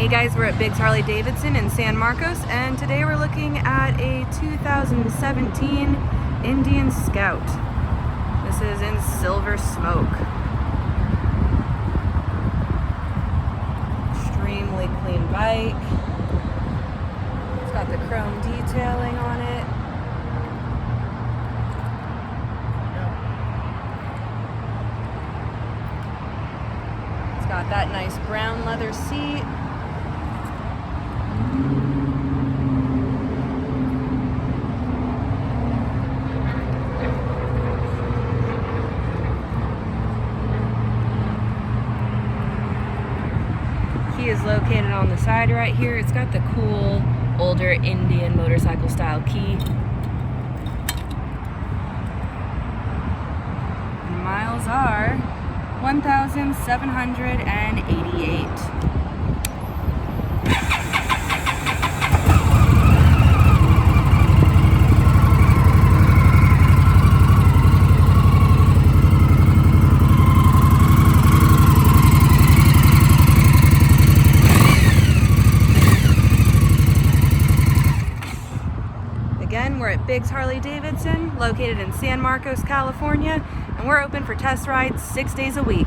Hey guys, we're at Biggs Harley Davidson in San Marcos, and today we're looking at a 2017 Indian Scout. This is in silver smoke. Extremely clean bike. It's got the chrome detailing on it. It's got that nice brown leather seat. Key is located on the side right here. It's got the cool older Indian motorcycle style key. And miles are 1,788. Again, we're at Biggs Harley Davidson, located in San Marcos, California, and we're open for test rides 6 days a week.